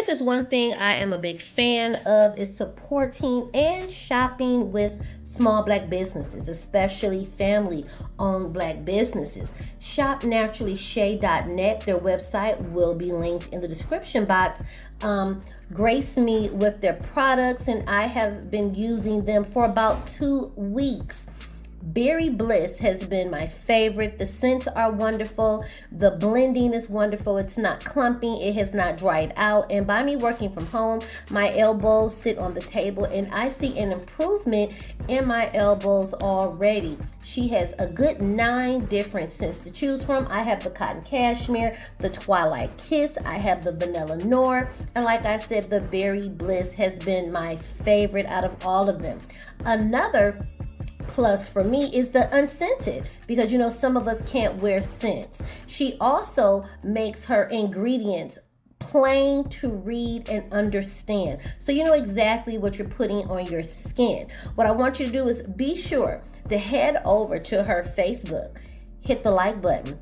there's one thing I am a big fan of is supporting and shopping with small black businesses, especially family-owned black businesses. ShopNaturallyShea.net, their website will be linked in the description box. Grace me with their products, and I have been using them for about 2 weeks. Berry Bliss has been my favorite. The scents are wonderful. The blending is wonderful. It's not clumping. It has not dried out. And by me working from home, my elbows sit on the table and I see an improvement in my elbows already. She has a good 9 different scents to choose from. I have the Cotton Cashmere, the Twilight Kiss, I have the Vanilla Noir, and like I said, the Berry Bliss has been my favorite out of all of them. Another plus for me is the unscented, because some of us can't wear scents. She also makes her ingredients plain to read and understand, so you know exactly what you're putting on your skin. What I want you to do is be sure to head over to her Facebook, hit the like button,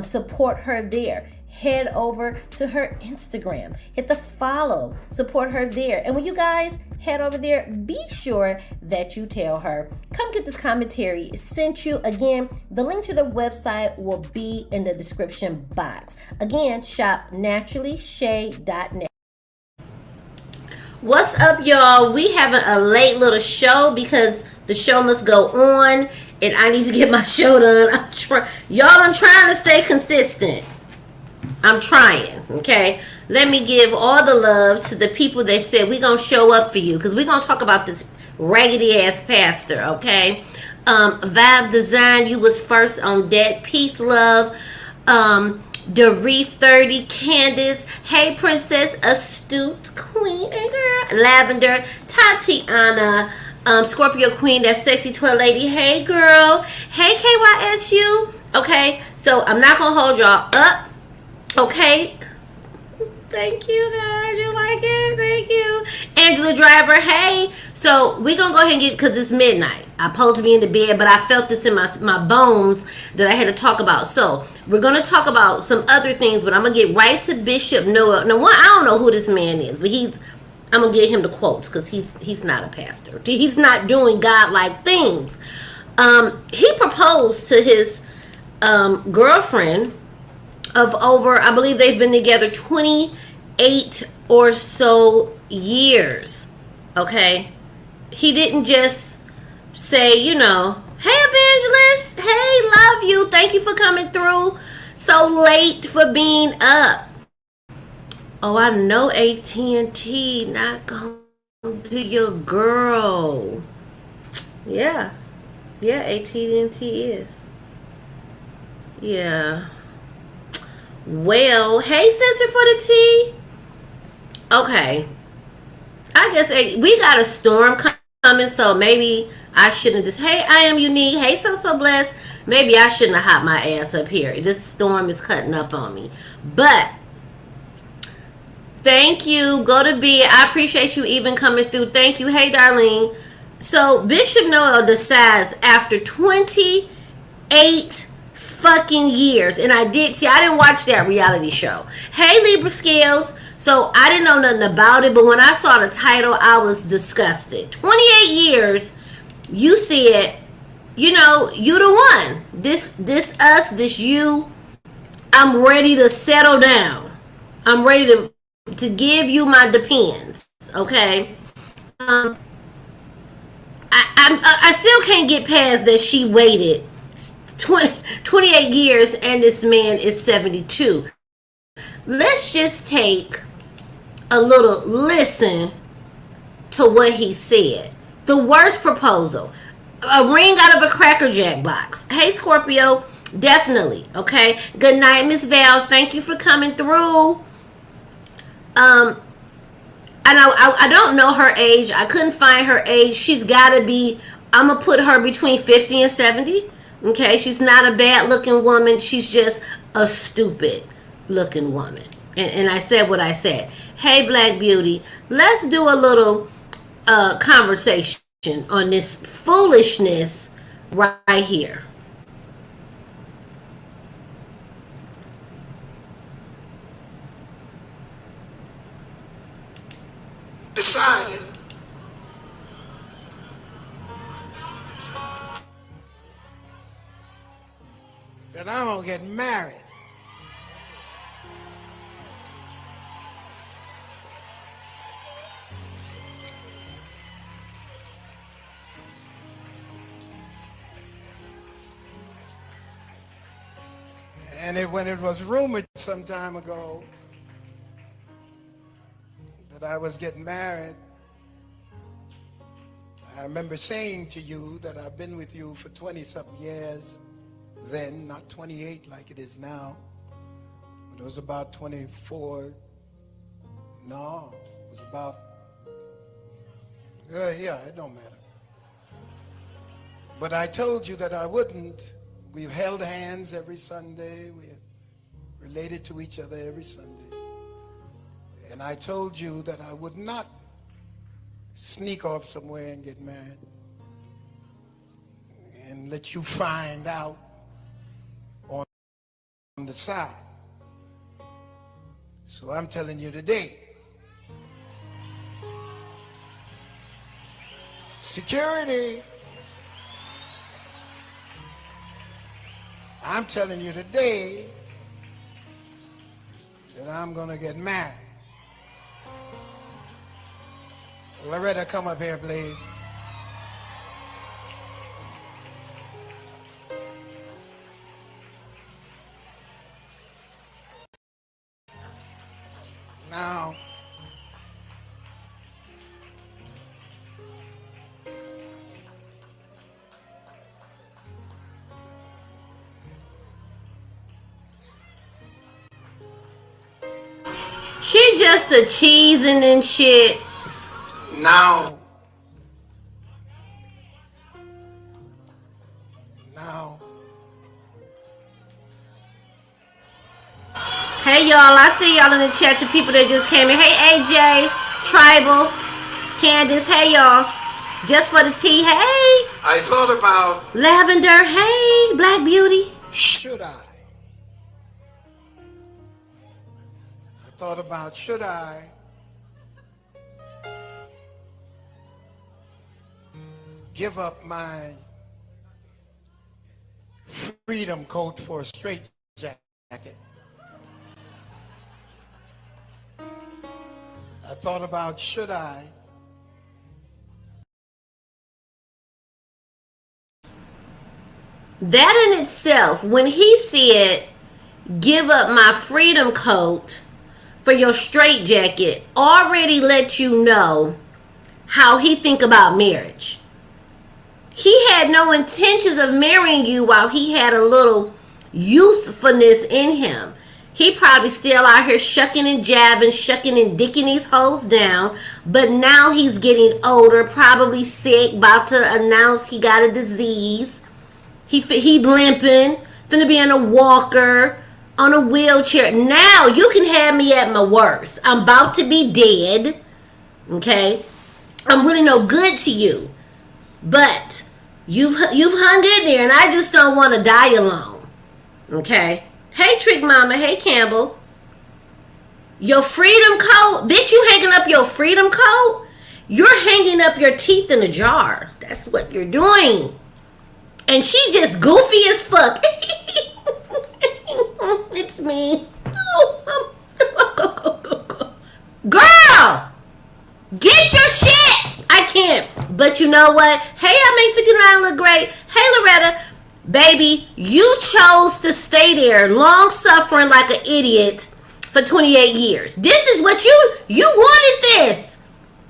support her there. Head over to her Instagram, hit the follow, support her there. And when you guys head over there, be sure that you tell her, come get this commentary sent you. Again, the link to the website will be in the description box. Again, ShopNaturallyShea.net. What's up, y'all? We having a late little show because the show must go on and I need to get my show done. I'm trying to stay consistent. I'm trying, okay? Let me give all the love to the people that said we're going to show up for you, because we're going to talk about this raggedy-ass pastor, okay? Vibe Design, you was first on deck. Peace, love. Dereef 30, Candace. Hey, Princess Astute, Queen, and girl. Lavender, Tatiana. Scorpio Queen, that sexy twin lady. Hey, girl. Hey, KYSU. Okay, so I'm not going to hold y'all up. Okay, thank you guys, you like it, thank you. Angela Driver, hey. So we're gonna go ahead and get, because it's midnight, I'm supposed to be in the bed, but I felt this in my bones that I had to talk about. So we're gonna talk about some other things, but I'm gonna get right to Bishop Noel. Now, I don't know who this man is, but I'm gonna get him the quotes, because he's not a pastor. He's not doing godlike things. He proposed to his girlfriend of over, I believe they've been together 28 or so years. Okay, he didn't just say, hey, Evangelist, hey, love you, thank you for coming through so late, for being up. Oh, I know AT&T not going to your girl. Yeah, AT&T is. Yeah. Well, hey, Censor for the Tea. Okay. I guess we got a storm coming, so maybe I shouldn't just, hey, I am unique. Hey, so blessed. Maybe I shouldn't have hopped my ass up here. This storm is cutting up on me. But thank you. Go to bed. I appreciate you even coming through. Thank you. Hey, Darlene. So Bishop Noel decides after 28 fucking years, and I didn't watch that reality show. Hey, Libra Scales. So I didn't know nothing about it, but when I saw the title, I was disgusted. 28 years, you said, you the one. This us, this you. I'm ready to settle down. I'm ready to give you my depends. Okay. I still can't get past that she waited 28 years and this man is 72. Let's just take a little listen to what he said. The worst proposal. A ring out of a Cracker Jack box. Hey, Scorpio. Definitely. Okay. Good night, Miss Val. Thank you for coming through. I don't know her age. I couldn't find her age. She's got to be, I'm going to put her between 50 and 70. Okay, she's not a bad looking woman. She's just a stupid looking woman. And I said what I said. Hey, Black Beauty, let's do a little conversation on this foolishness right here. decided that I'm going to get married. And when it was rumored some time ago that I was getting married, I remember saying to you that I've been with you for 20-something years then, not 28 like it is now. It was about 24. No, it was about, yeah, it don't matter. But I told you that I wouldn't. We've held hands every Sunday. We're related to each other every Sunday. And I told you that I would not sneak off somewhere and get married and let you find out on the side. So I'm telling you today, security, I'm telling you today that I'm going to get married. Loretta, come up here, please. Now, she just a cheesing and shit. Now, hey y'all, I see y'all in the chat, the people that just came in. Hey AJ, Tribal, Candace, hey y'all. Just for the tea, hey. I thought about Lavender, hey, Black Beauty. Should I thought about, should I give up my freedom coat for a straight jacket? I thought about, should I that in itself, when he said, give up my freedom coat for your straight jacket, already let you know how he think about marriage. He had no intentions of marrying you while he had a little youthfulness in him. He probably still out here shucking and jabbing, shucking and dicking these hoes down. But now he's getting older, probably sick, about to announce he got a disease. He limping, finna be in a walker, on a wheelchair. Now you can have me at my worst. I'm about to be dead. Okay? I'm really no good to you. But you've hung in there, and I just don't want to die alone. Okay? Hey, Trick Mama. Hey, Campbell. Your freedom coat? Bitch, you hanging up your freedom coat? You're hanging up your teeth in a jar. That's what you're doing. And she just goofy as fuck. It's me. Girl! Get your shit! I can't. But you know what? Hey, I made 59 look great. Hey, Loretta. Baby, you chose to stay there long suffering like an idiot for 28 years. This is what you wanted this.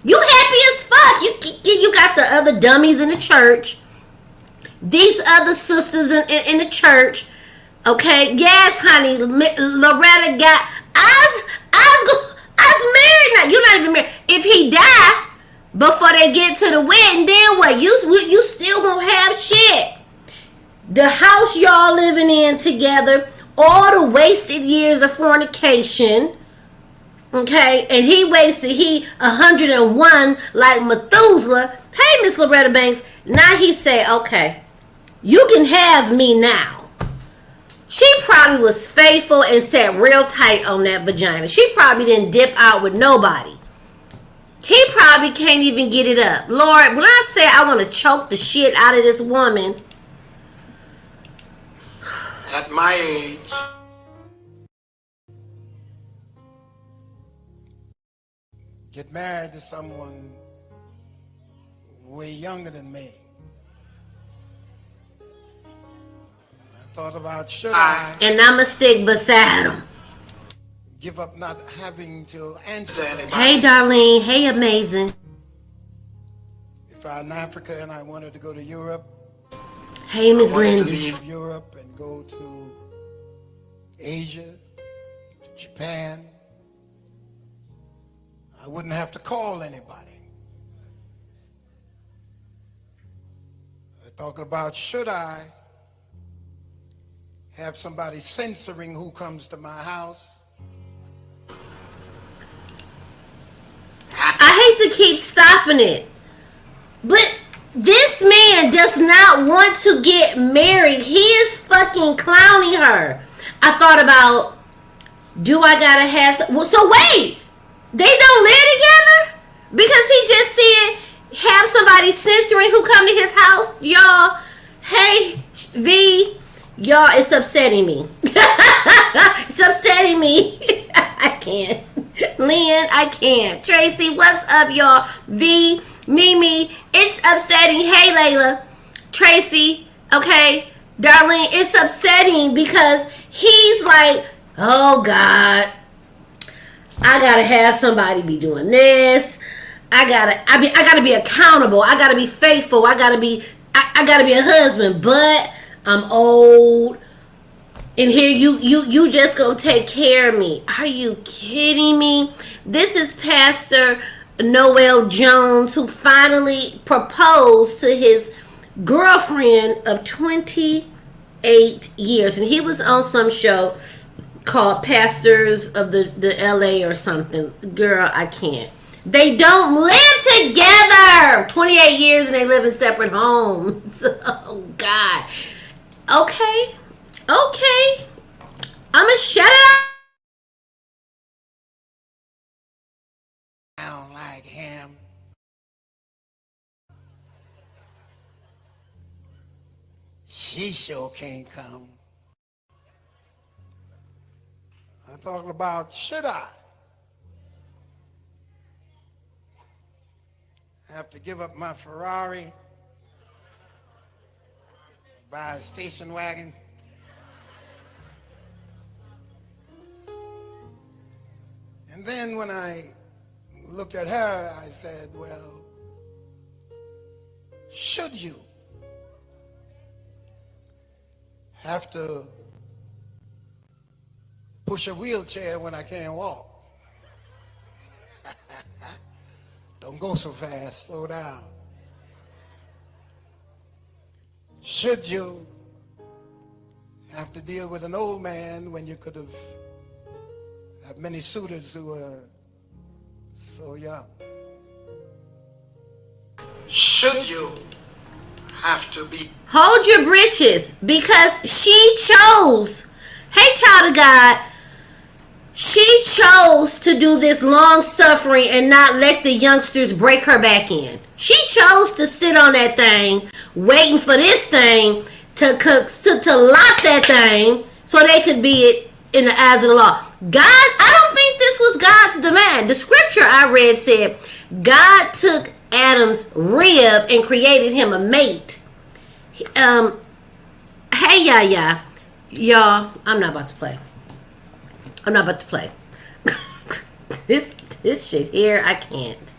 You happy as fuck. You got the other dummies in the church. These other sisters in the church. Okay? Yes, honey. Loretta got... I was married now. You're not even married. If he died before they get to the wedding, then what? You still won't have shit. The house y'all living in together, all the wasted years of fornication, okay, and he 101 like Methuselah. Hey, Miss Loretta Banks. Now he say, okay, you can have me now. She probably was faithful and sat real tight on that vagina. She probably didn't dip out with nobody. He probably can't even get it up. Lord, when I say I want to choke the shit out of this woman. At my age, get married to someone way younger than me. I thought about, should I? And I'ma stick beside him. Give up not having to answer anybody. Hey, Darlene. Hey, amazing. If I'm in Africa and I wanted to go to Europe, Hey, Miss I wanted to Linda. leave Europe and go to Asia, to Japan, I wouldn't have to call anybody. I'm talking about, should I have somebody censoring who comes to my house? I hate to keep stopping it, but this man does not want to get married. He is fucking clowning her. I thought about, do I gotta have well, so wait, they don't live together? Because he just said have somebody censoring who come to his house. Y'all, hey V, y'all, it's upsetting me. It's upsetting me. I can't. Lynn, I can't. Tracy, what's up, y'all? V, Mimi, it's upsetting. Hey, Layla, Tracy, okay, Darlene, it's upsetting because he's like, oh God, I gotta have somebody be doing this. I gotta be accountable. I gotta be faithful. I gotta be a husband. But I'm old. And here you just gonna take care of me. Are you kidding me? This is Pastor Noel Jones, who finally proposed to his girlfriend of 28 years. And he was on some show called Pastors of the LA or something. Girl, I can't. They don't live together. 28 years and they live in separate homes. Oh God. Okay. Okay. I'ma shut it up. Sound like him. She sure can't come. I'm talking about, should I have to give up my Ferrari, buy a station wagon? And then when I looked at her, I said, well, should you have to push a wheelchair when I can't walk? Don't go so fast, slow down. Should you have to deal with an old man when you could have many suitors who were so young? Should you have to be... Hold your britches, because she chose. Hey, child of God. She chose to do this long suffering and not let the youngsters break her back in. She chose to sit on that thing, waiting for this thing to lock that thing so they could be it in the eyes of the law. God, I don't think this was God's demand. The scripture I read said God took Adam's rib and created him a mate. Hey, y'all, I'm not about to play. This shit here, I can't.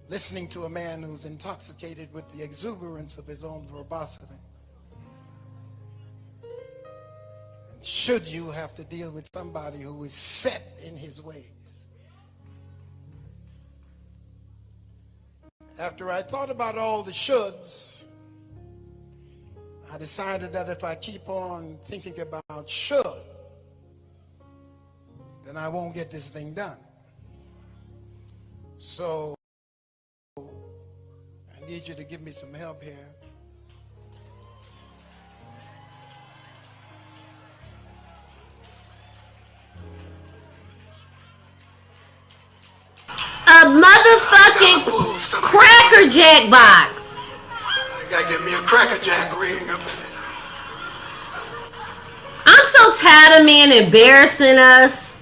Listening to a man who's intoxicated with the exuberance of his own verbosity. And should you have to deal with somebody who is set in his ways? After I thought about all the shoulds, I decided that if I keep on thinking about should, then I won't get this thing done. So I need you to give me some help here. fucking Cracker Jack box. I gotta get me a Cracker Jack ring up in it. I'm so tired of men embarrassing us.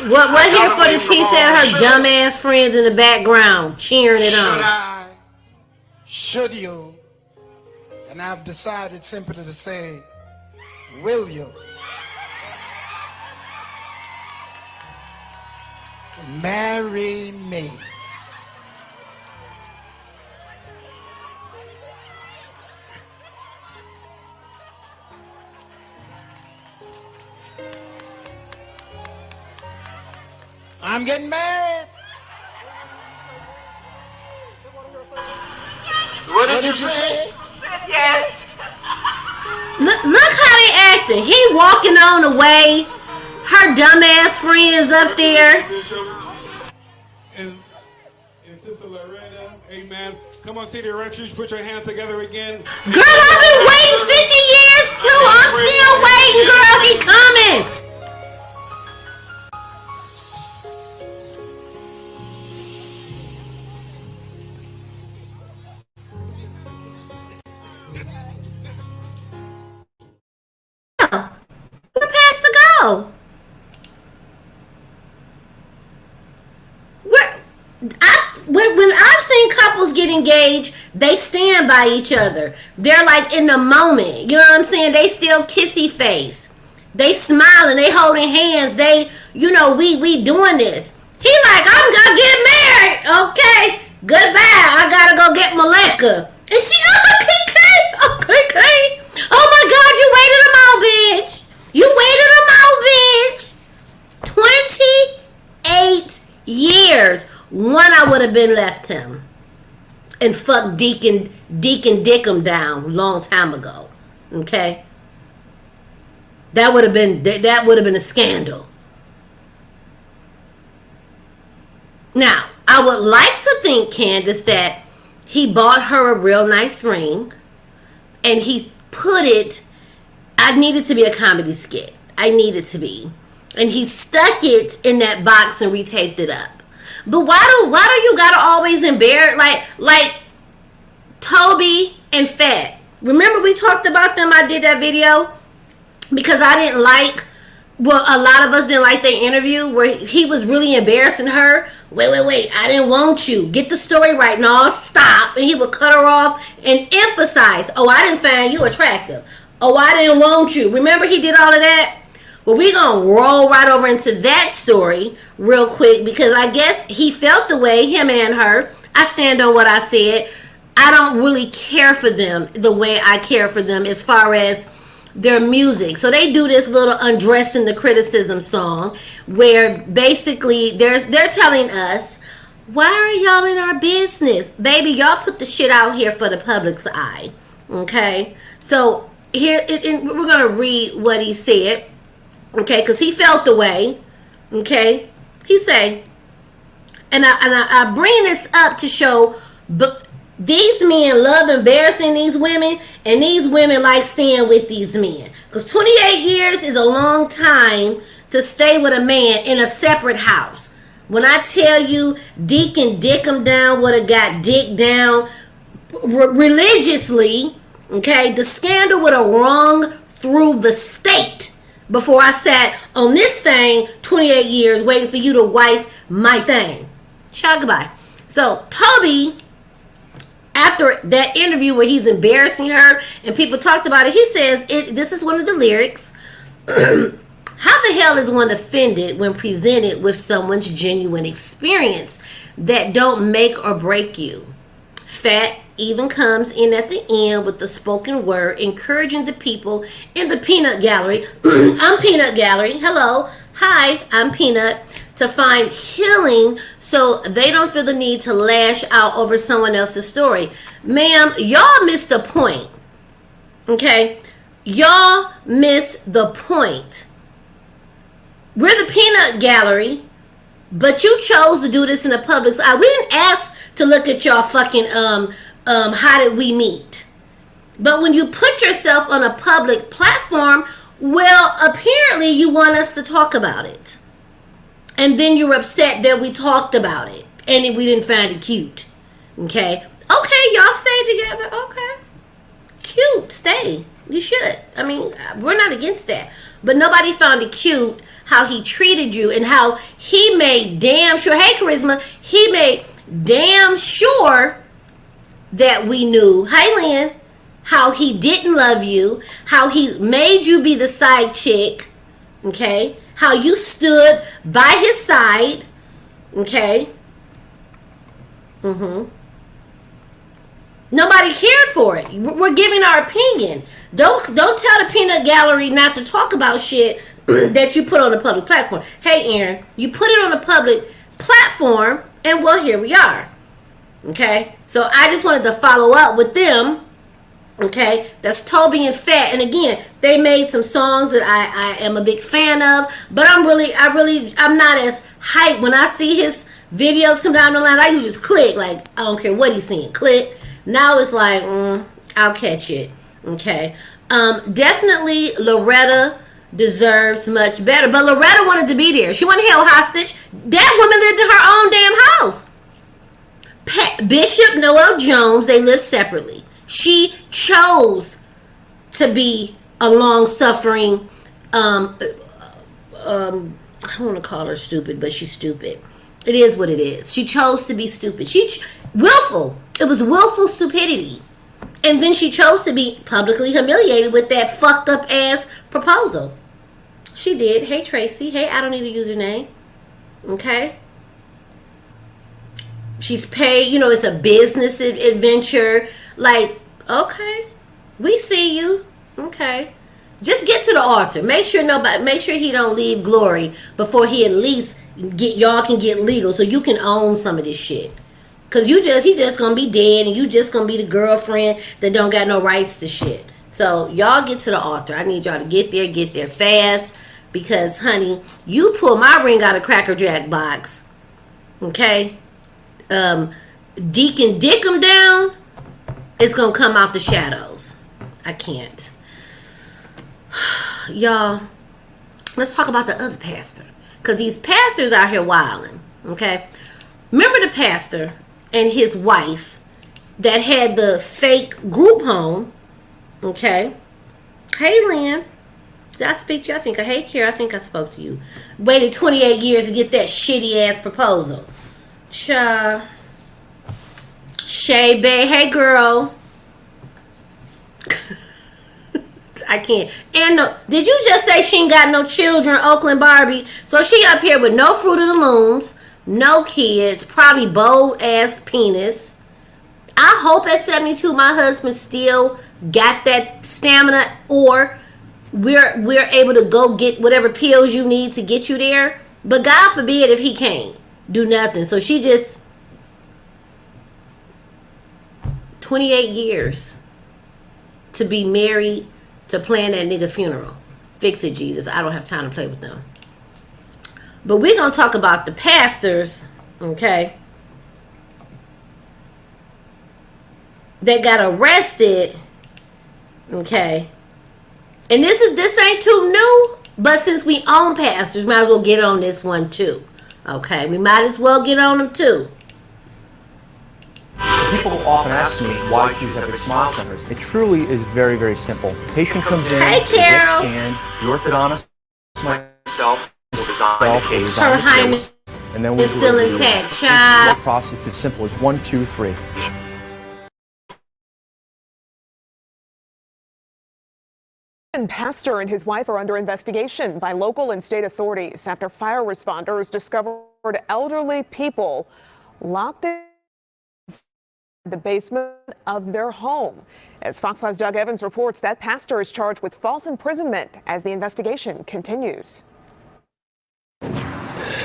What here for the T said her dumbass friends in the background cheering it on. Should I? Should you? And I've decided simply to say, will you? Marry me. I'm getting married. What did you say? Yes. Look how they acting. He walking on the way. Her dumbass friends up there. And Sister Loretta, amen. Come on, City Ranchers, put your hands together again. Girl, I've been waiting 50 years too. I'm still waiting, girl. He coming. Where past to go? When I've seen couples get engaged, they stand by each other. They're like in the moment. You know what I'm saying? They still kissy face. They smiling. They holding hands. They, we doing this. He like, I'm gonna get married. Okay, goodbye. I gotta go get Maleka. And she, okay. Oh my God, you waited him out, bitch. You waited him out, bitch. 28 years. One, I would have been left him and fucked Deacon Dickum down long time ago. Okay, that would have been a scandal. Now, I would like to think, Candace, that he bought her a real nice ring and he put it. I needed to be a comedy skit. I needed to be, and he stuck it in that box and retaped it up. But why do you gotta always embarrass like Toby and Fat? Remember we talked about them? I did that video because I didn't like. Well, a lot of us didn't like their interview where he was really embarrassing her. Wait, I didn't want you. Get the story right. No, stop. And he would cut her off and emphasize, oh, I didn't find you attractive. Oh, I didn't want you. Remember he did all of that? Well, we're going to roll right over into that story real quick because I guess he felt the way, him and her. I stand on what I said. I don't really care for them the way I care for them as far as their music. So they do this little Undressing the Criticism song where basically they're telling us, why are y'all in our business? Baby, y'all put the shit out here for the public's eye. Okay? So here, we're going to read what he said. Okay, because he felt the way. Okay, he say, and I bring this up to show, but these men love embarrassing these women, and these women like staying with these men. Because 28 years is a long time to stay with a man in a separate house. When I tell you, Deacon Dickum down would have got dick down religiously. Okay, the scandal would have rung through the state. Before I sat on this thing 28 years waiting for you to wife my thing. Ciao, goodbye. So, Toby, after that interview where he's embarrassing her and people talked about it, he says, this is one of the lyrics. How the hell is one offended when presented with someone's genuine experience that don't make or break you? Fat even comes in at the end with the spoken word, encouraging the people in the peanut gallery. I'm Peanut Gallery. Hello. Hi, I'm Peanut. To find healing so they don't feel the need to lash out over someone else's story. Ma'am, y'all missed the point. Okay? Y'all missed the point. We're the Peanut Gallery. But you chose to do this in the public's eye. We didn't ask to look at y'all fucking how did we meet? But when you put yourself on a public platform, well, apparently you want us to talk about it. And then you're upset that we talked about it and we didn't find it cute. Okay? Okay, y'all stay together. Okay. Cute. Stay. You should. I mean, we're not against that. But nobody found it cute how he treated you and how he made damn sure, hey, Charisma, he made damn sure that we knew, hey, Lynn, how he didn't love you, how he made you be the side chick, okay? How you stood by his side, okay? Nobody cared for it. We're giving our opinion. Don't tell the peanut gallery not to talk about shit that you put on a public platform. Hey, Aaron, you put it on a public platform, and well, here we are. Okay? So I just wanted to follow up with them. Okay? That's Toby and Fat. And again, they made some songs that I am a big fan of, but I'm not as hyped. When I see his videos come down the line, I usually just click. Like, I don't care what he's saying. Click. Now it's like, I'll catch it. Okay. Definitely Loretta deserves much better. But Loretta wanted to be there. She wasn't held hostage. That woman lived in her own damn house. Bishop Noel Jones, they live separately. She chose to be a long-suffering, I don't want to call her stupid, but she's stupid. It is what it is. She chose to be stupid. Willful. It was willful stupidity. And then she chose to be publicly humiliated with that fucked up ass proposal. She did. Hey, Tracy. Hey, I don't need a username. Okay? She's paid. You know, it's a business adventure. Like, okay. We see you. Okay. Just get to the altar. Make sure he don't leave glory before he at least y'all can get legal so you can own some of this shit. Cause he just gonna be dead and you just gonna be the girlfriend that don't got no rights to shit. So y'all get to the altar. I need y'all to get there fast. Because honey, you pull my ring out of Cracker Jack box. Okay? Deacon dick him down, it's gonna come out the shadows. I can't. Y'all, let's talk about the other pastor. Cause these pastors out here wilding. Okay? Remember the pastor and his wife that had the fake group home. Okay. Hey, Lynn. Did I speak to you? Hey, Kara, I think I spoke to you. Waited 28 years to get that shitty ass proposal. Cha. Shay Bay. Hey, girl. I can't. And no, did you just say she ain't got no children, Oakland Barbie? So she up here with no Fruit of the Looms. No kids, probably bold ass penis. I hope at 72 my husband still got that stamina, or we're able to go get whatever pills you need to get you there. But God forbid if he can't do nothing. So she just 28 years to be married to plan that nigga funeral. Fix it, Jesus. I don't have time to play with them. But we're going to talk about the pastors, okay, that got arrested, okay. And this ain't too new, but since we own pastors, might as well get on this one too, okay. We might as well get on them too. People often ask me why choose Epic Smile Centers. It truly is very, very simple. Patient comes in, hey, Carol. Scanned, the orthodontist, myself, will design the case. Her hymen and then we is still intact, child. The process is as simple as 1, 2, 3. Pastor and his wife are under investigation by local and state authorities after fire responders discovered elderly people locked in the basement of their home. As Fox 5's Doug Evans reports, that pastor is charged with false imprisonment as the investigation continues.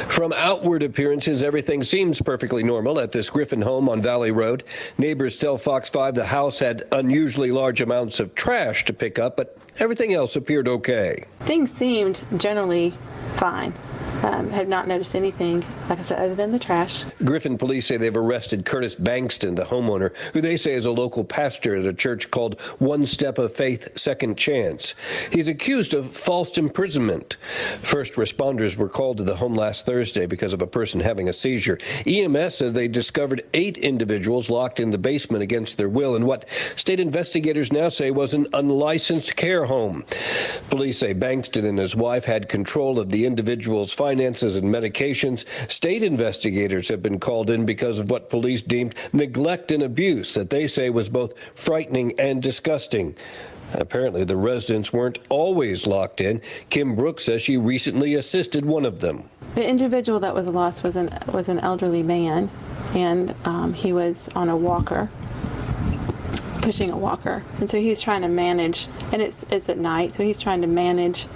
From outward appearances, everything seems perfectly normal at this Griffin home on Valley Road. Neighbors tell Fox 5 the house had unusually large amounts of trash to pick up, but everything else appeared okay. Things seemed generally fine. Have not noticed anything, like I said, other than the trash. Griffin police say they've arrested Curtis Bankston, the homeowner, who they say is a local pastor at a church called One Step of Faith Second Chance. He's accused of false imprisonment. First responders were called to the home last Thursday because of a person having a seizure. EMS says they discovered 8 individuals locked in the basement against their will in what state investigators now say was an unlicensed care home. Police say Bankston and his wife had control of the individual's finances and medications. State investigators have been called in because of what police deemed neglect and abuse that they say was both frightening and disgusting. Apparently, the residents weren't always locked in. Kim Brooks says she recently assisted one of them. The individual that was lost was an elderly man, and he was on a walker, pushing a walker, and so he's trying to manage, and it's at night, so he's trying to manage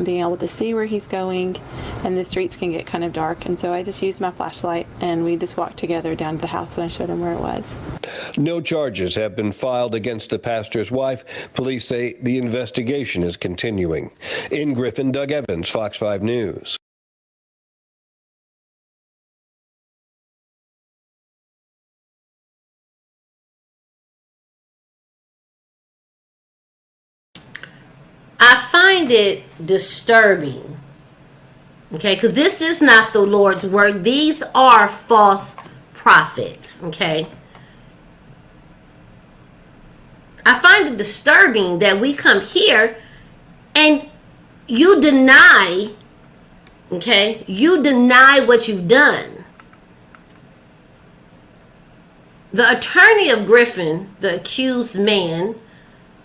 being able to see where he's going, and the streets can get kind of dark, and so I just used my flashlight, and we just walked together down to the house, and I showed him where it was. No charges have been filed against the pastor's wife. Police say the investigation is continuing. In Griffin, Doug Evans, Fox 5 News. I find it disturbing, okay, because this is not the Lord's word. These are false prophets, okay. I find it disturbing that we come here and you deny, okay, you deny what you've done. The attorney of Griffin, the accused man,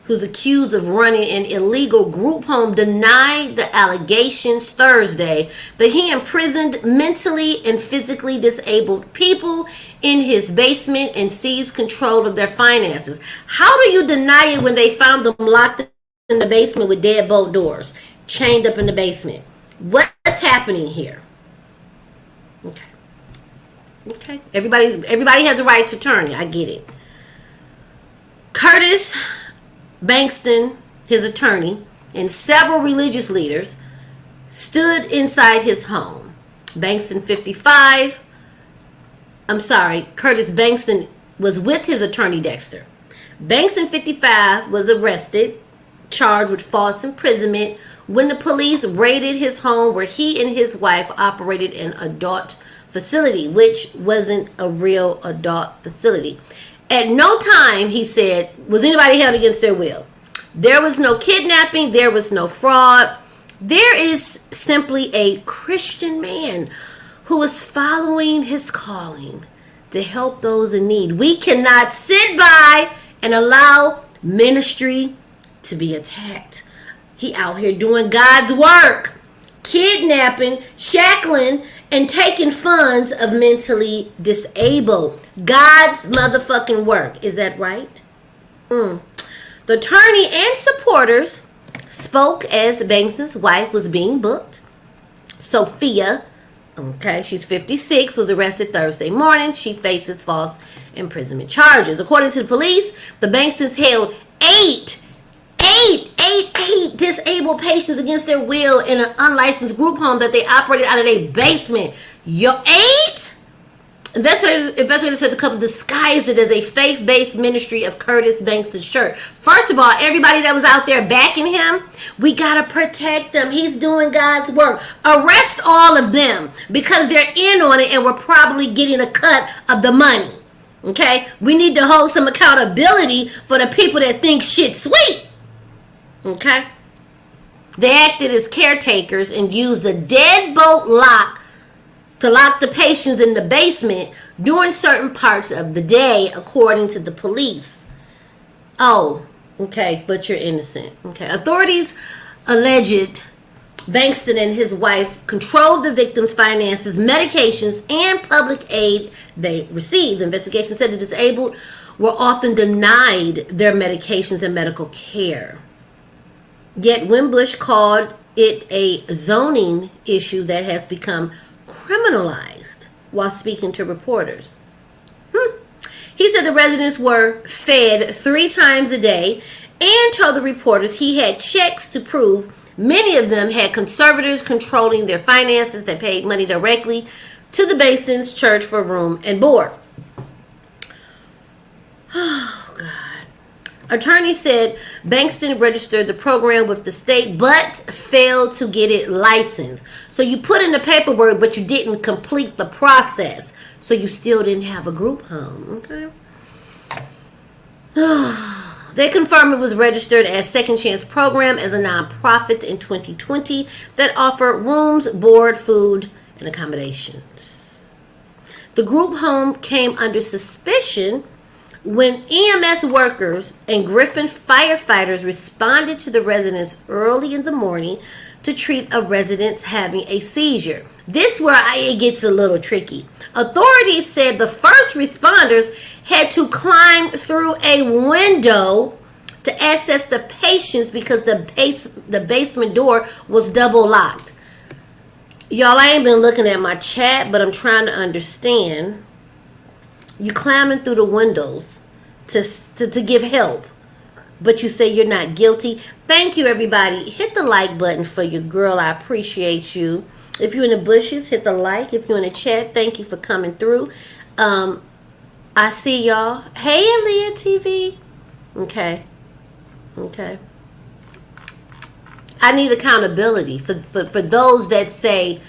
who's accused of running an illegal group home, denied the allegations Thursday that he imprisoned mentally and physically disabled people in his basement and seized control of their finances. How do you deny it when they found them locked in the basement with deadbolt doors, chained up in the basement? What's happening here? Okay. Everybody has a right to attorney. I get it. Curtis Bankston, his attorney, and several religious leaders stood inside his home. Curtis Bankston was with his attorney Dexter. Bankston, 55, was arrested, charged with false imprisonment when the police raided his home where he and his wife operated an adult facility, which wasn't a real adult facility. At no time, he said, was anybody held against their will. There was no kidnapping. There was no fraud. There is simply a Christian man who is following his calling to help those in need. We cannot sit by and allow ministry to be attacked. He out here doing God's work, kidnapping, shackling, and taking funds of mentally disabled. God's motherfucking work. Is that right? The attorney and supporters spoke as Bankston's wife was being booked. Sophia, okay, she's 56, was arrested Thursday morning. She faces false imprisonment charges. According to the police, the Bankstons held eight disabled patients against their will in an unlicensed group home that they operated out of their basement. 8? Investigators said the couple disguised it as a faith-based ministry of Curtis Bankston's church. First of all, everybody that was out there backing him, we gotta protect them. He's doing God's work. Arrest all of them because they're in on it and we're probably getting a cut of the money. Okay? We need to hold some accountability for the people that think shit's sweet. Okay? They acted as caretakers and used the deadbolt lock to lock the patients in the basement during certain parts of the day, according to the police. Oh, okay, but you're innocent. Okay, authorities alleged Bankston and his wife controlled the victim's finances, medications, and public aid they received. The investigation said the disabled were often denied their medications and medical care. Yet Wimbush called it a zoning issue that has become criminalized while speaking to reporters. He said the residents were fed 3 times a day and told the reporters he had checks to prove Many of them had conservators controlling their finances that paid money directly to the Basin's church for room and board. Oh, God. Attorney said Bankston registered the program with the state but failed to get it licensed. So you put in the paperwork, but you didn't complete the process. So you still didn't have a group home. Okay. They confirmed it was registered as Second Chance Program as a nonprofit in 2020 that offered rooms, board, food, and accommodations. The group home came under suspicion when EMS workers and Griffin firefighters responded to the residents early in the morning to treat a resident having a seizure. This is where it gets a little tricky. Authorities said the first responders had to climb through a window to access the patients because the basement door was double locked. Y'all, I ain't been looking at my chat, but I'm trying to understand. You climbing through the windows to give help, but you say you're not guilty. Thank you, everybody. Hit the like button for your girl. I appreciate you. If you're in the bushes, hit the like. If you're in the chat, thank you for coming through. I see y'all. Hey, Aaliyah TV. Okay. I need accountability for those that say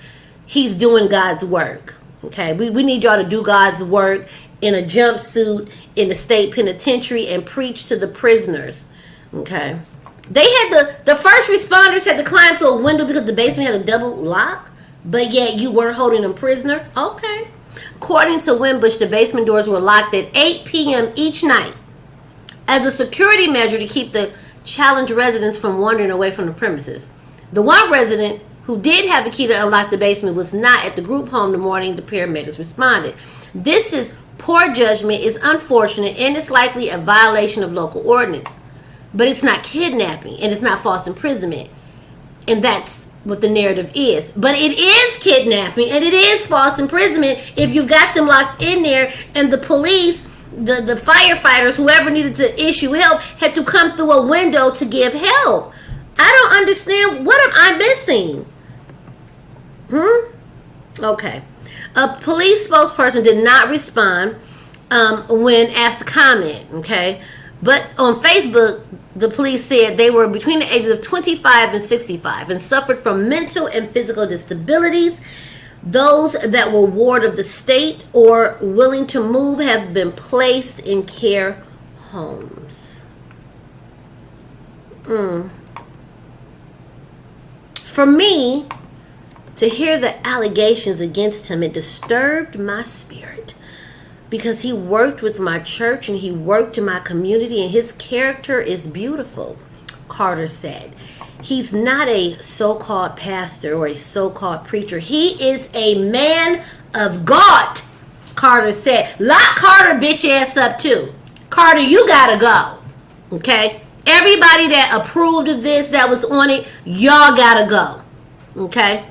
he's doing God's work. Okay, we need y'all to do God's work in a jumpsuit in the state penitentiary and preach to the prisoners. Okay, they had the first responders had to climb through a window because the basement had a double lock, but yet you weren't holding them prisoner. Okay, according to Wimbush, the basement doors were locked at 8 p.m. each night as a security measure to keep the challenged residents from wandering away from the premises. The one resident who did have a key to unlock the basement was not at the group home the morning the paramedics responded. This is poor judgment, is unfortunate, and it's likely a violation of local ordinance. But it's not kidnapping, and it's not false imprisonment. And that's what the narrative is. But it is kidnapping, and it is false imprisonment if you've got them locked in there, and the police, the firefighters, whoever needed to issue help, had to come through a window to give help. I don't understand. What am I missing? Okay. A police spokesperson did not respond when asked to comment, okay? But on Facebook, the police said they were between the ages of 25 and 65 and suffered from mental and physical disabilities. Those that were ward of the state or willing to move have been placed in care homes. For me, to hear the allegations against him, it disturbed my spirit because he worked with my church and he worked in my community and his character is beautiful, Carter said. He's not a so-called pastor or a so-called preacher. He is a man of God, Carter said. Lock Carter bitch ass up too. Carter, you gotta go. Okay? Everybody that approved of this, that was on it, y'all gotta go. Okay?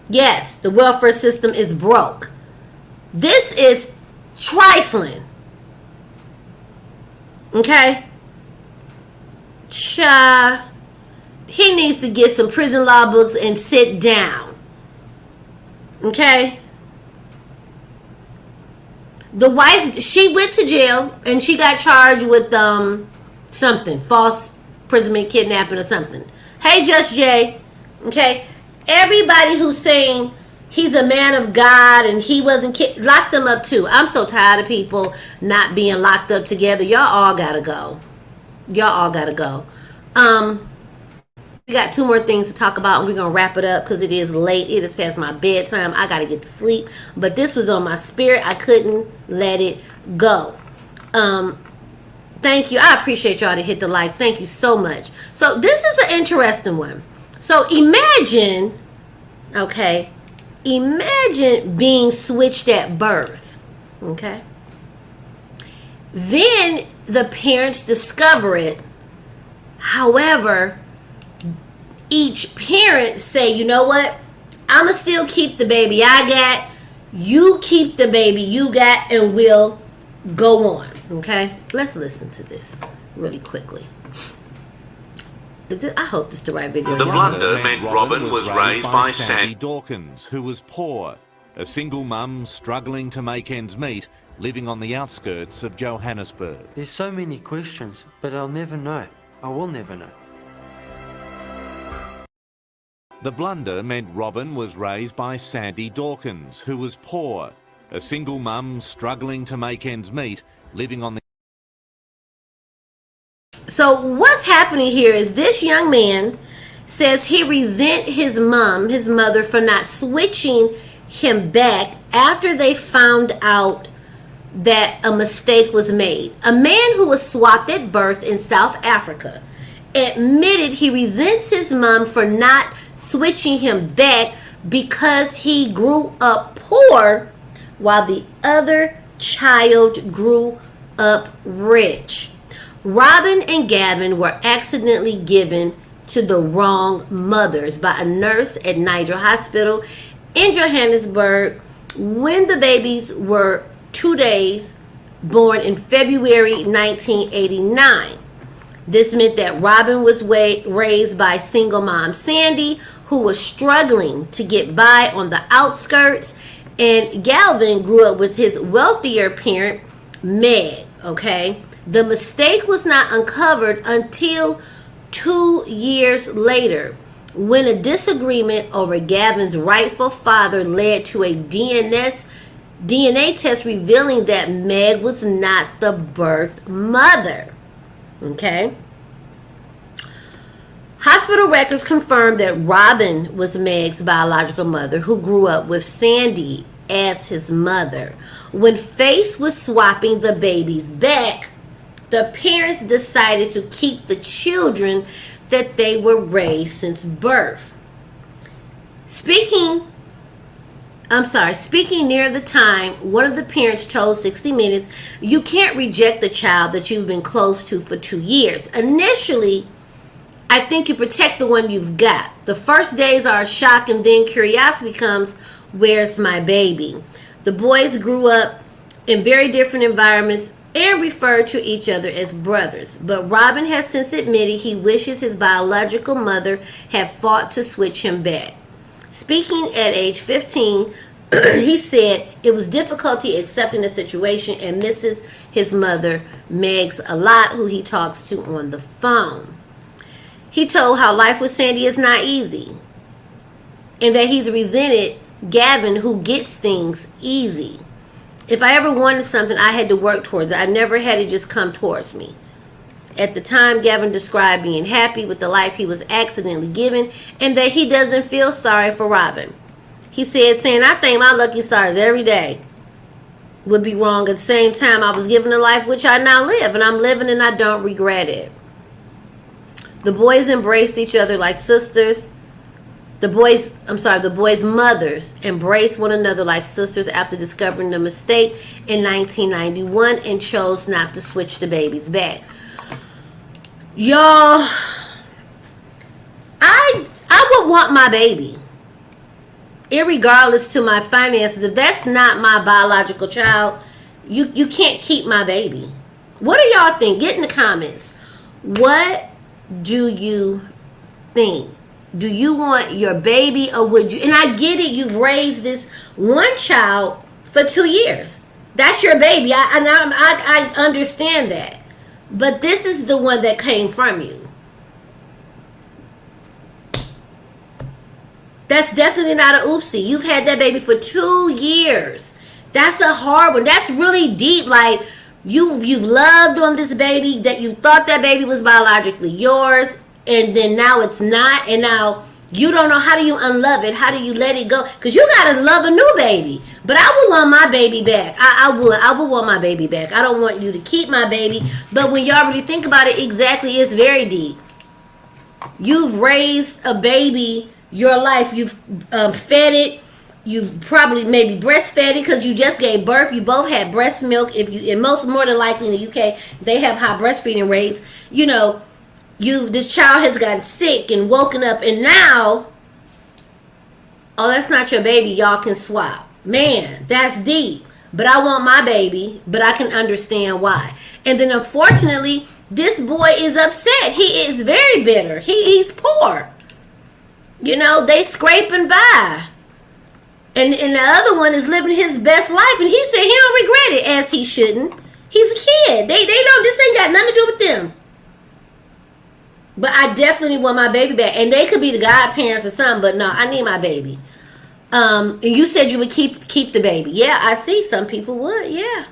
Yes, the welfare system is broke. This is trifling. Okay? He needs to get some prison law books and sit down. Okay? The wife, she went to jail and she got charged with something. False imprisonment, kidnapping, or something. Hey, Just Jay. Okay? Everybody who's saying he's a man of God and he wasn't lock them up too. I'm so tired of people not being locked up together. Y'all all gotta go. Y'all all gotta go. We got two more things to talk about and we're gonna wrap it up because it is late. It is past my bedtime. I gotta get to sleep. But this was on my spirit. I couldn't let it go. Thank you. I appreciate y'all to hit the like. Thank you so much. So this is an interesting one. So imagine being switched at birth, okay? Then the parents discover it. However, each parent say, you know what? I'ma still keep the baby I got. You keep the baby you got, and we'll go on, okay? Let's listen to this really quickly. Is it? I hope it's the right video. The blunder meant Robin was raised by Sandy Dawkins, who was poor, a single mum struggling to make ends meet, living on the outskirts of Johannesburg. There's so many questions, but I'll never know. I will never know. The blunder meant Robin was raised by Sandy Dawkins, who was poor, a single mum struggling to make ends meet, living on the... So what's happening here is this young man says he resent his mother, for not switching him back after they found out that a mistake was made. A man who was swapped at birth in South Africa admitted he resents his mom for not switching him back because he grew up poor while the other child grew up rich. Robin and Gavin were accidentally given to the wrong mothers by a nurse at Niger Hospital in Johannesburg when the babies were 2 days, born in February 1989. This meant that Robin was raised by single mom Sandy, who was struggling to get by on the outskirts, and Galvin grew up with his wealthier parent, Meg, okay? The mistake was not uncovered until 2 years later, when a disagreement over Gavin's rightful father led to a DNA test revealing that Meg was not the birth mother. Okay? Hospital records confirmed that Robin was Meg's biological mother, who grew up with Sandy as his mother. When faced with swapping the babies back, the parents decided to keep the children that they were raised since birth. Speaking near the time, one of the parents told 60 Minutes, "You can't reject the child that you've been close to for 2 years. Initially, I think you protect the one you've got. The first days are a shock, and then curiosity comes, where's my baby?" The boys grew up in very different environments and referred to each other as brothers. But Robin has since admitted he wishes his biological mother had fought to switch him back. Speaking at age 15, he said it was difficulty accepting the situation and misses his mother, Megs, a lot, who he talks to on the phone. He told how life with Sandy is not easy and that he's resented Gavin, who gets things easy. If I ever wanted something, I had to work towards it. I never had it just come towards me. At the time, Gavin described being happy with the life he was accidentally given and that he doesn't feel sorry for Robin. He said, saying, "I thank my lucky stars every day." Would be wrong. At the same time, I was given a life which I now live, and I'm living and I don't regret it. The boys embraced each other like sisters. The boys' mothers embraced one another like sisters after discovering the mistake in 1991 and chose not to switch the babies back. Y'all, I would want my baby, irregardless to my finances. If that's not my biological child, you can't keep my baby. What do y'all think? Get in the comments. What do you think? Do you want your baby, or would you? And I get it, you've raised this one child for 2 years. That's your baby. I understand that. But this is the one that came from you. That's definitely not an oopsie. You've had that baby for 2 years. That's a hard one. That's really deep. Like, you've loved on this baby, that you thought that baby was biologically yours, and then now it's not, and now you don't know, how do you unlove it? How do you let it go? Because you gotta love a new baby. But I would want my baby back. I would want my baby back. I don't want you to keep my baby. But when y'all really think about it, exactly, it's very deep. You've raised a baby your life. You've fed it. You probably maybe breastfed it because you just gave birth. You both had breast milk. And more than likely in the UK, they have high breastfeeding rates. You know, this child has gotten sick and woken up, and now, oh, that's not your baby. Y'all can swap. Man, that's deep. But I want my baby, but I can understand why. And then unfortunately, This boy is upset. He is very bitter. He's poor. You know, they scraping by. And the other one is living his best life. And he said he don't regret it, as he shouldn't. He's a kid. They don't, this ain't got nothing to do with them. But I definitely want my baby back. And they could be the godparents or something, but no, I need my baby. And you said you would keep the baby. Yeah, I see. Some people would, yeah.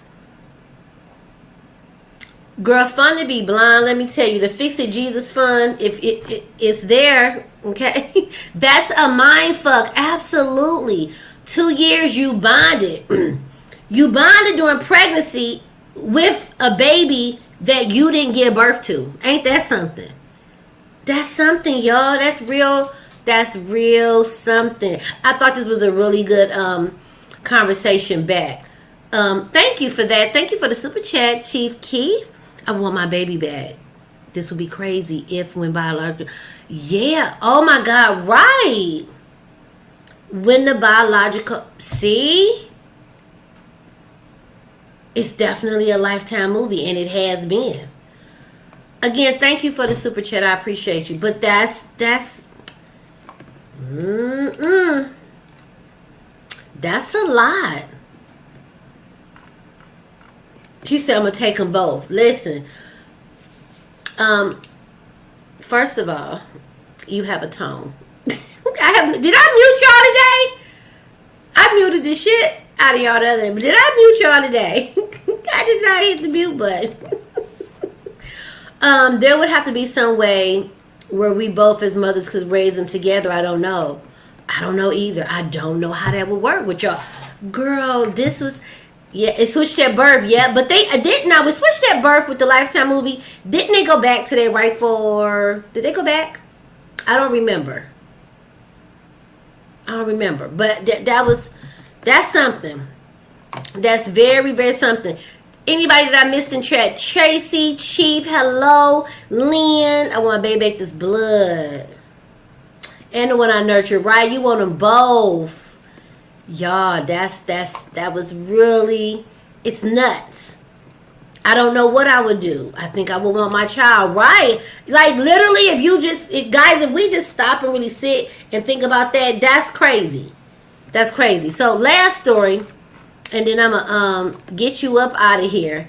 Girl, fun to be blind. Let me tell you, the Fix It Jesus Fund, if it's there, okay? That's a mind fuck. Absolutely. 2 years you bonded. You bonded during pregnancy with a baby that you didn't give birth to. Ain't that something? That's something, y'all. That's real. That's real something. I thought this was a really good conversation back. Thank you for that. Thank you for the super chat, Chief Keith. I want my baby back. This would be crazy if when biological. Yeah. Oh my God. Right. When the biological. See? It's definitely a Lifetime movie, and it has been. Again, thank you for the super chat. I appreciate you. But that's That's a lot. She said, I'm going to take them both. Listen. First of all, you have a tone. Did I mute y'all today? I muted the shit out of y'all the other day. But did I mute y'all today? I did not hit the mute button. There would have to be some way where we both as mothers could raise them together. I don't know. I don't know either. I don't know how that would work with y'all. Girl, this was... Yeah, it switched at birth, yeah. But they didn't. Now, we switched at birth with the Lifetime movie. Didn't they go back to their rightful... Did they go back? I don't remember. But that's something. That's very, very something. Anybody that I missed in chat? Tracy, Chief, hello. Lynn, I want my baby back this blood. And the one I nurtured, right? You want them both. Y'all, that was really, it's nuts. I don't know what I would do. I think I would want my child, right? Like, literally, if we just stop and really sit and think about that, that's crazy. That's crazy. So, last story, and then I'm going to get you up out of here.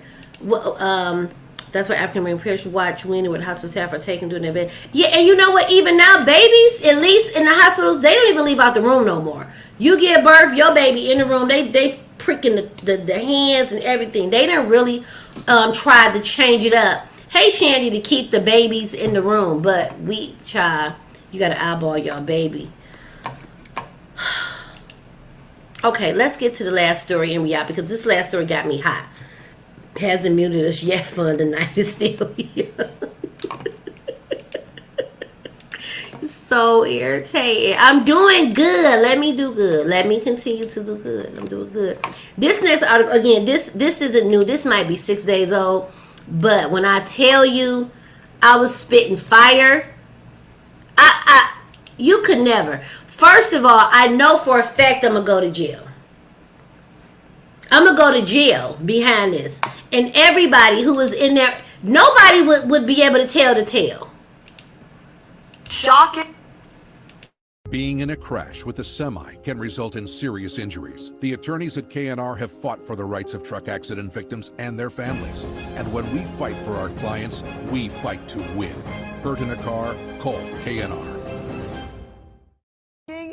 That's why African American parents should watch Winnie with hospital staff are taken during their bed. Yeah, and you know what? Even now, babies, at least in the hospitals, they don't even leave out the room no more. You give birth, your baby in the room, they pricking the hands and everything. They didn't really try to change it up. Hey, Shandy, to keep the babies in the room. But you got to eyeball your baby. Okay, let's get to the last story and we out, because this last story got me hot. Hasn't muted us yet. Fun tonight is still here. So irritated. I'm doing good. Let me do good. Let me continue to do good. I'm doing good. This next article, again, this isn't new. This might be 6 days old. But when I tell you I was spitting fire, you could never. First of all, I know for a fact I'm going to go to jail. I'm going to go to jail behind this. And everybody who was in there, nobody would be able to tell the tale. Shocking. Being in a crash with a semi can result in serious injuries. The attorneys at KNR have fought for the rights of truck accident victims and their families. And when we fight for our clients, we fight to win. Hurt in a car? Call KNR.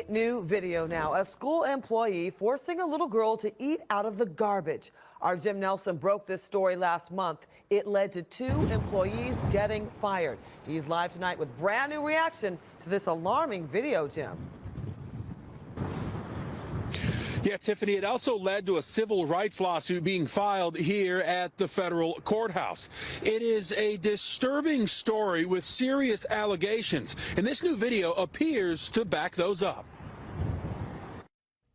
New video now. A school employee forcing a little girl to eat out of the garbage. Our Jim Nelson broke this story last month. It led to 2 employees getting fired. He's live tonight with brand new reaction to this alarming video, Jim. Yeah, Tiffany, it also led to a civil rights lawsuit being filed here at the federal courthouse. It is a disturbing story with serious allegations, and this new video appears to back those up.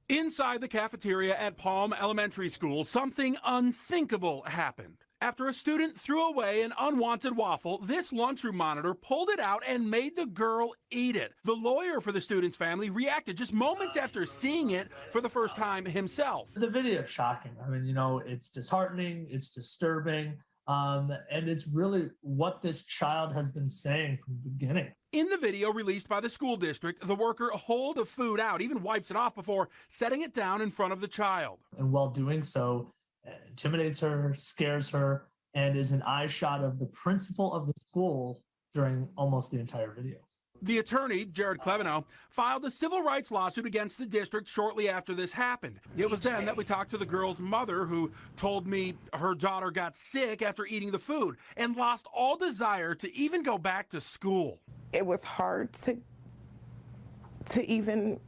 Inside the cafeteria at Palm Elementary School, something unthinkable happened. After a student threw away an unwanted waffle, this lunchroom monitor pulled it out and made the girl eat it. The lawyer for the student's family reacted just moments after seeing it for the first time himself. The video is shocking. I mean, you know, it's disheartening, it's disturbing. And it's really what this child has been saying from the beginning. In the video released by the school district, the worker holds the food out, even wipes it off before setting it down in front of the child. And while doing so, intimidates her, scares her, and is an eye shot of the principal of the school during almost the entire video. The attorney, Jared Clevenow, filed a civil rights lawsuit against the district shortly after this happened. It was then that we talked to the girl's mother, who told me her daughter got sick after eating the food and lost all desire to even go back to school. It was hard to even,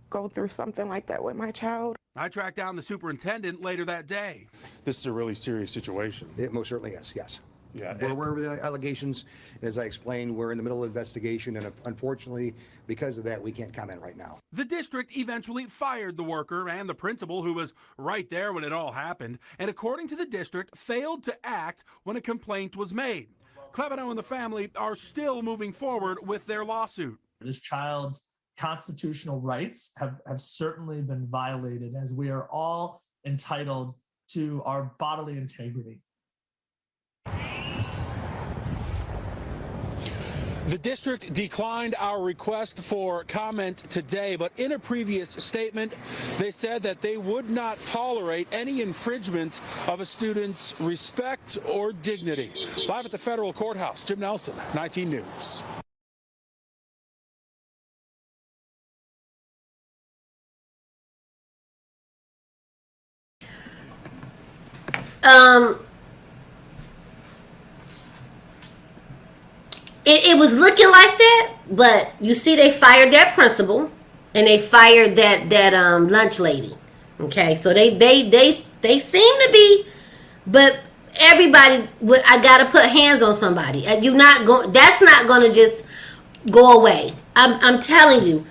go through something like that with my child. I tracked down the superintendent later that day. This is a really serious situation. It most certainly is, yes. Yeah, We're aware of the allegations. As I explained, we're in the middle of investigation, and unfortunately, because of that, we can't comment right now. The district eventually fired the worker and the principal, who was right there when it all happened, and according to the district, failed to act when a complaint was made. Clevenow and the family are still moving forward with their lawsuit. This child's constitutional rights have certainly been violated, as we are all entitled to our bodily integrity. The district declined our request for comment today, but in a previous statement, they said that they would not tolerate any infringement of a student's respect or dignity. Live at the federal courthouse, Jim Nelson, 19 News. It was looking like that, but you see, they fired that principal, and they fired that lunch lady. Okay, so they seem to be, but everybody, I gotta put hands on somebody. You're not going. That's not gonna just go away. I'm telling you.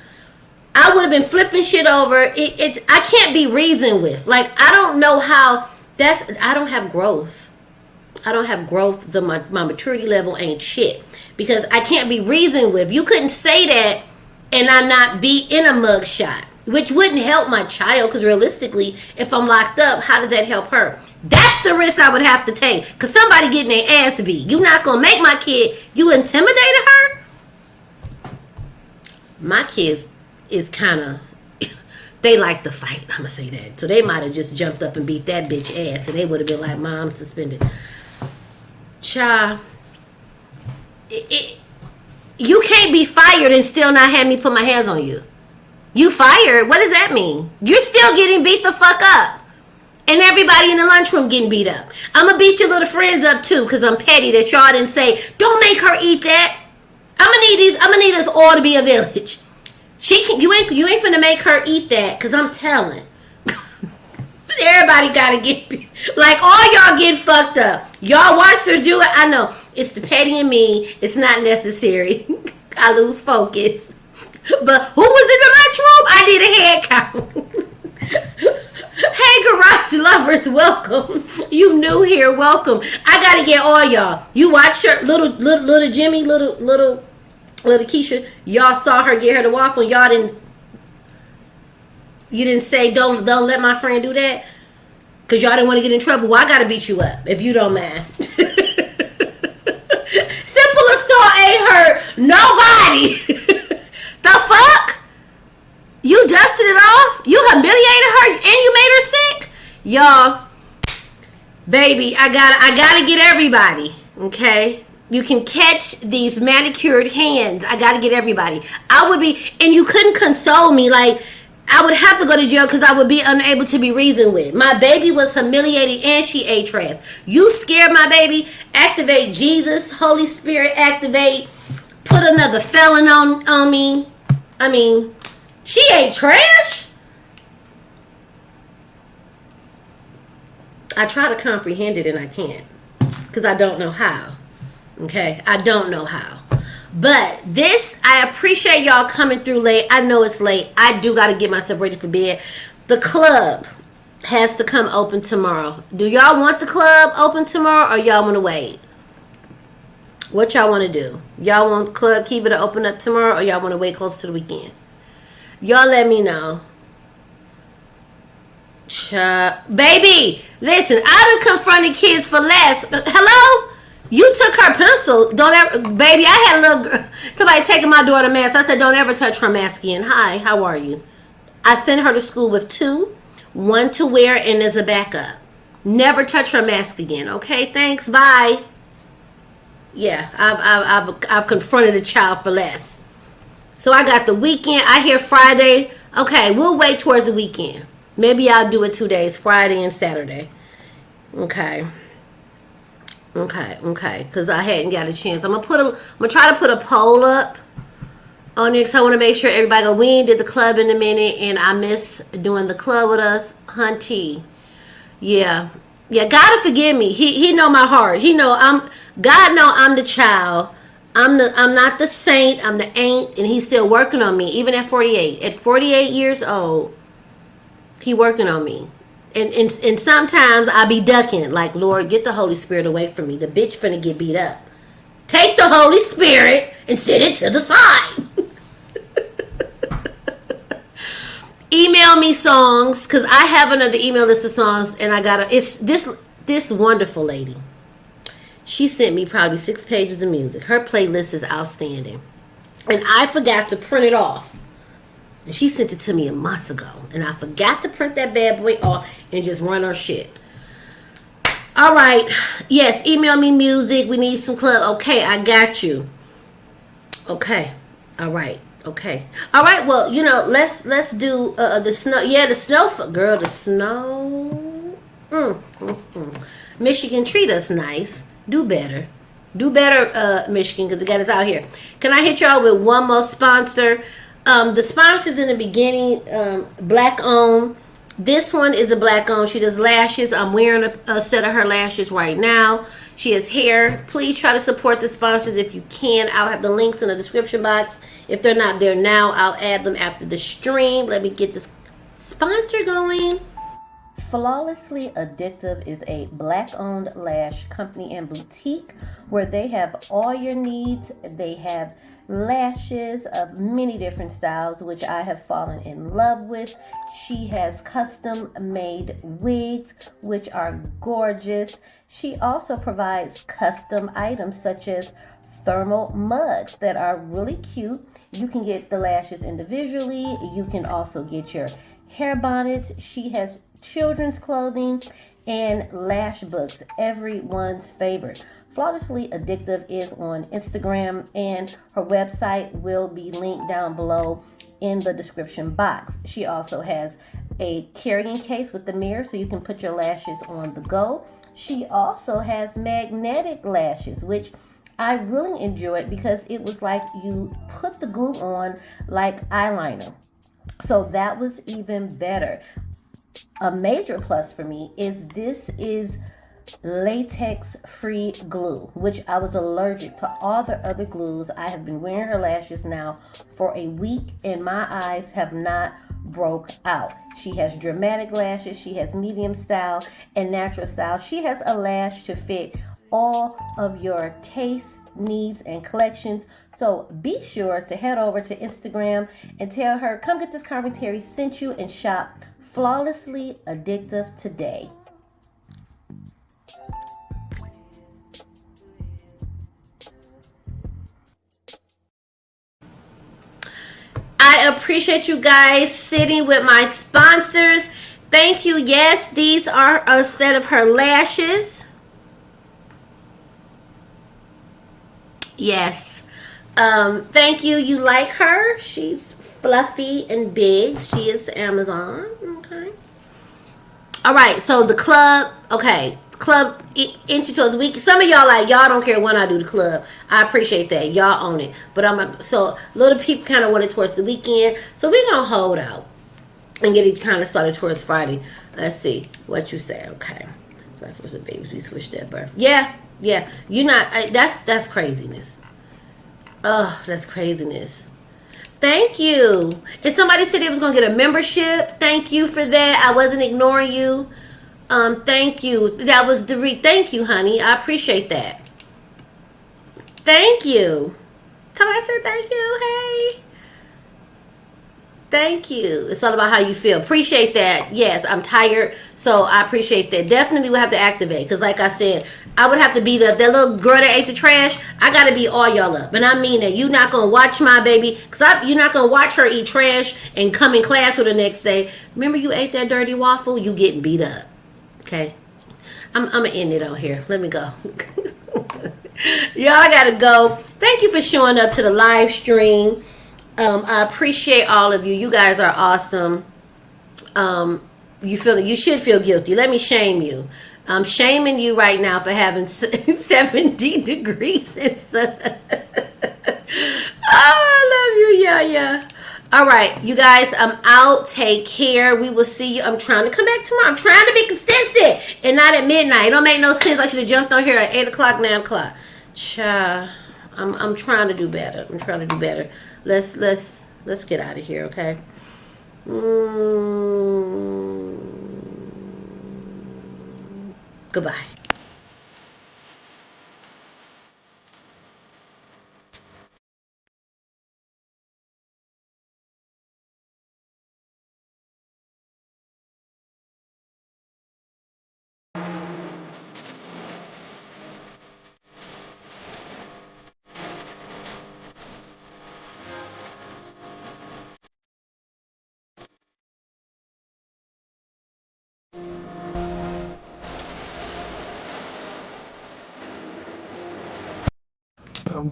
I would have been flipping shit over. I can't be reasoned with. Like, I don't know how. I don't have growth. I don't have growth. So my maturity level ain't shit. Because I can't be reasoned with. You couldn't say that and I not be in a mugshot. Which wouldn't help my child. Because realistically, if I'm locked up, how does that help her? That's the risk I would have to take. Because somebody getting their ass beat. You're not going to make my kid. You intimidated her? My kids is kind of... They like to fight. I'm going to say that. So they might have just jumped up and beat that bitch ass. And they would have been like, Mom, suspended. Child... You can't be fired and still not have me put my hands on you. You fired? What does that mean? You're still getting beat the fuck up. And everybody in the lunchroom getting beat up. I'm going to beat your little friends up too, because I'm petty that y'all didn't say, don't make her eat that. I'm gonna need us all to be a village. You ain't finna make her eat that, because I'm telling. Everybody gotta get beat. Like, all y'all get fucked up. Y'all watched her do it. I know. It's the petty in me. It's not necessary. I lose focus. But who was in the lunchroom? I need a head count. Hey, garage lovers, welcome. You new here, welcome. I gotta get all y'all. You watch her, little Jimmy, little Keisha. Y'all saw her get her the waffle. Y'all didn't. You didn't say don't let my friend do that, cause y'all didn't want to get in trouble. Well, I gotta beat you up if you don't mind. Simple assault ain't hurt nobody. The fuck? You dusted it off? You humiliated her and you made her sick? Y'all, baby, I gotta get everybody. Okay. You can catch these manicured hands. I gotta get everybody. I would be, and you couldn't console me like. I would have to go to jail because I would be unable to be reasoned with. My baby was humiliated and she ate trash. You scared my baby? Activate Jesus, Holy Spirit, activate. Put another felon on me. I mean, she ate trash? I try to comprehend it and I can't. Because I don't know how. Okay? I don't know how. But this, I appreciate y'all coming through late. I know it's late. I do got to get myself ready for bed. The club has to come open tomorrow. Do y'all want the club open tomorrow or y'all want to wait? What y'all want to do? Y'all want Club Kiva to open up tomorrow or y'all want to wait close to the weekend? Y'all let me know. Baby, listen, I done confronted kids for less. Hello? You took her pencil. Don't ever, baby, I had a little girl, somebody taking my daughter mask. I said, don't ever touch her mask again. Hi, how are you? I sent her to school with 2, 1 to wear and as a backup. Never touch her mask again. Okay, thanks, bye. Yeah, I've confronted a child for less. So I got the weekend. I hear Friday. Okay, we'll wait towards the weekend. Maybe I'll do it 2 days, Friday and Saturday. Okay. Because I hadn't got a chance. I'm gonna try to put a poll up on it because I want to make sure everybody go. We ain't did the club in a minute, and I miss doing the club with us, hunty. Yeah. God forgive me. He know my heart. He know God know I'm the child. I'm not the saint. I'm the ain't, and he's still working on me even at 48. At 48 years old, he working on me. And sometimes I be ducking, like, Lord, get the Holy Spirit away from me. The bitch finna get beat up. Take the Holy Spirit and send it to the side. Email me songs, because I have another email list of songs, and it's this wonderful lady. She sent me probably 6 pages of music. Her playlist is outstanding. And I forgot to print it off. And she sent it to me a month ago. And I forgot to print that bad boy off and just run her shit. All right. Yes, email me music. We need some club. Okay, I got you. Okay. All right. Okay. All right. Well, let's do the snow. Yeah, the snow. Girl, the snow. Michigan, treat us nice. Do better. Do better, Michigan, because it got us out here. Can I hit y'all with one more sponsor? The sponsors in the beginning, black owned. This one is a black owned. She does lashes. I'm wearing a set of her lashes right now. She has hair. Please try to support the sponsors if you can. I'll have the links in the description box. If they're not there now, I'll add them after the stream. Let me get this sponsor going. Flawlessly Addictive is a black-owned lash company and boutique where they have all your needs. They have lashes of many different styles, which I have fallen in love with. She has custom-made wigs, which are gorgeous. She also provides custom items such as thermal mugs that are really cute. You can get the lashes individually. You can also get your hair bonnets. She has children's clothing and lash books, everyone's favorite. Flawlessly Addictive is on Instagram, and her website will be linked down below in the description box. She also has a carrying case with the mirror so you can put your lashes on the go. She also has magnetic lashes, which I really enjoyed because it was like you put the glue on like eyeliner. So that was even better. A major plus for me is this is latex-free glue, which I was allergic to all the other glues. I have been wearing her lashes now for a week, and my eyes have not broke out. She has dramatic lashes. She has medium style and natural style. She has a lash to fit all of your tastes, needs, and collections. So be sure to head over to Instagram and tell her, come get this commentary sent you, and shop Flawlessly Addictive today. I appreciate you guys sitting with my sponsors. Thank you. Yes, these are a set of her lashes. Yes. Thank you. You like her? She's fluffy and big. She is Amazon. Okay. All right. So the club. Okay. Club inch towards the week. Some of y'all y'all don't care when I do the club. I appreciate that. Y'all own it. But so little people kind of want it towards the weekend. So we're gonna hold out and get it kind of started towards Friday. Let's see what you say. Okay. Sorry for the babies. We switched that birth. Yeah. You're not. That's craziness. Oh, that's craziness. Thank you. And somebody said they was gonna get a membership. Thank you for that. I wasn't ignoring you. Thank you. That was thank you, honey. I appreciate that. Thank you. Come on, I said thank you. Hey. Thank you. It's all about how you feel. Appreciate that. Yes, I'm tired, so I appreciate that. Definitely will have to activate, because like I said, I would have to beat up that little girl that ate the trash. I gotta beat all y'all up, and I mean that. You not gonna watch my baby, because you're not gonna watch her eat trash and come in class with her next day. Remember you ate that dirty waffle? You getting beat up. Okay, I'm gonna end it on here. Let me go. Y'all, I gotta go. Thank you for showing up to the live stream. I appreciate all of you. You guys are awesome. You should feel guilty. Let me shame you. I'm shaming you right now for having 70 degrees and sun. I love you. Yeah. All right, you guys, I'm out. Take care. We will see you. I'm trying to come back tomorrow. I'm trying to be consistent and not at midnight. It don't make no sense. I should have jumped on here at 8 o'clock, 9 o'clock. Cha. I'm trying to do better. Let's get out of here, okay? Goodbye.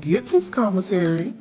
Get this commissary.